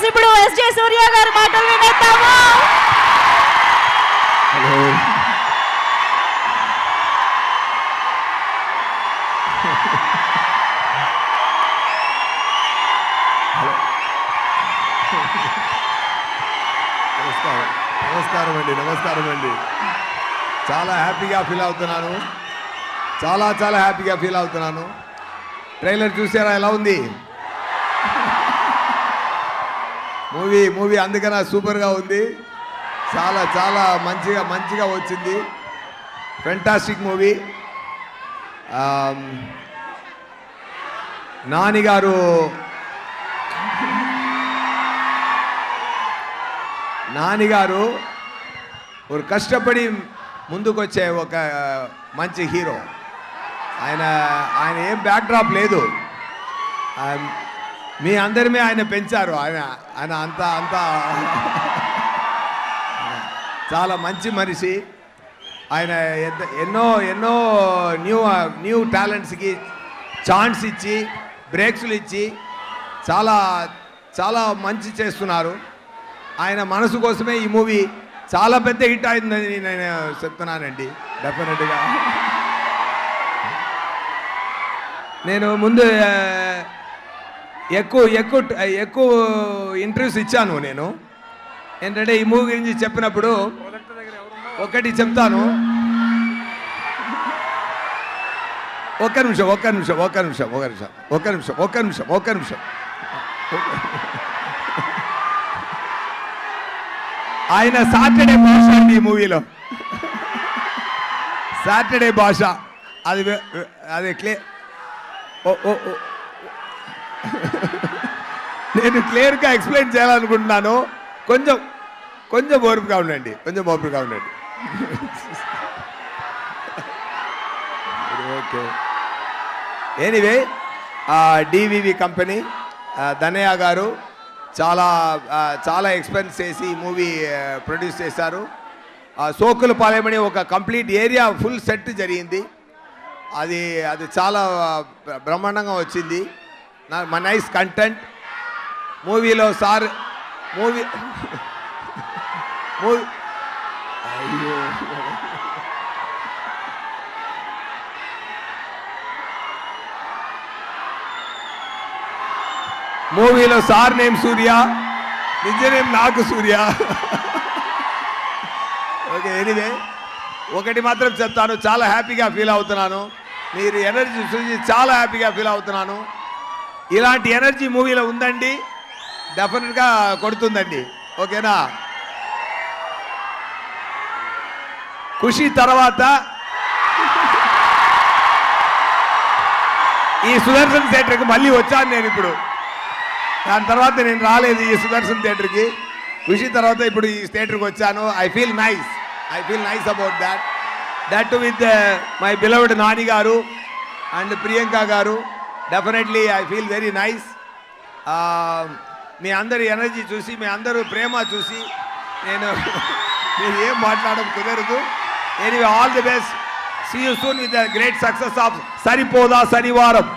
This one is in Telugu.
దయచేసి ఇప్పుడు ఎస్జే సూర్య గారి మాటలు వినేద్దాము. నమస్కారం అండి. చాలా హ్యాపీగా ఫీల్ అవుతున్నాను. చాలా హ్యాపీగా ఫీల్ అవుతున్నాను. ట్రైలర్ చూసారా ఎలా ఉంది? మూవీ అందుకనే సూపర్గా ఉంది. చాలా మంచిగా వచ్చింది. Fantastic movie. నానిగారు ఒక కష్టపడి ముందుకొచ్చే ఒక మంచి హీరో. ఆయన ఏం బ్యాక్డ్రాప్ లేదు. మీ అందరిమే ఆయన పెంచారు. ఆయన అంతా చాలా మంచి మనిషి. ఆయన ఎన్నో న్యూ టాలెంట్స్కి ఛాన్స్ ఇచ్చి బ్రేక్స్లు ఇచ్చి చాలా మంచి చేస్తున్నారు. ఆయన మనసు కోసమే ఈ మూవీ చాలా పెద్ద హిట్ అయిందని నేను చెప్తున్నానండి. డెఫినెట్గా నేను ముందు ఎక్కువ ఇంటర్వ్యూస్ ఇచ్చాను. నేను ఏంటంటే ఈ మూవీ గురించి చెప్పినప్పుడు ఒకటి చెప్తాను. ఒక్క నిమిషం. ఆయన సాటర్డే భాష అండి. ఈ మూవీలో సాటర్డే భాష అది నేను క్లియర్గా ఎక్స్ప్లెయిన్ చేయాలనుకుంటున్నాను. కొంచెం ఓర్పుగా ఉండండి. Okay. Anyway DVV company Danayya గారు చాలా ఎక్స్పెన్స్ చేసి ఈ మూవీ ప్రొడ్యూస్ చేశారు. సోకులపాలెం ఒక కంప్లీట్ ఏరియా ఫుల్ సెట్ జరిగింది. అది చాలా బ్రహ్మాండంగా వచ్చింది. మా నైస్ కంటెంట్ మూవీలో సార్ మూవీలో సార్ నేమ్ సూర్య, నిజ నేమ్ నాకు సూర్య. ఓకే. ఎనీవే ఒకటి మాత్రం చెప్తాను, చాలా హ్యాపీగా ఫీల్ అవుతున్నాను. మీరు ఎనర్జీ చూసి చాలా హ్యాపీగా ఫీల్ అవుతున్నాను. ఇలాంటి ఎనర్జీ మూవీలో ఉందండి, డెఫినెట్గా కొడుతుందండి. ఓకేనా? ఖుషి తర్వాత ఈ సుదర్శన్ థియేటర్కి మళ్ళీ వచ్చాను నేను. ఇప్పుడు దాని తర్వాత నేను రాలేదు ఈ సుదర్శన్ థియేటర్కి. ఖుషి తర్వాత ఇప్పుడు ఈ థియేటర్కి వచ్చాను. I feel nice about that with my beloved Nani garu and Priyanka garu. Definitely I feel very nice. మీ అందరి ఎనర్జీ చూసి, మీ అందరూ ప్రేమ చూసి నేను ఏం మాట్లాడడం కుదరదు. Anyway, all the best. See you soon with the great success of Saripodhaa శనివారం.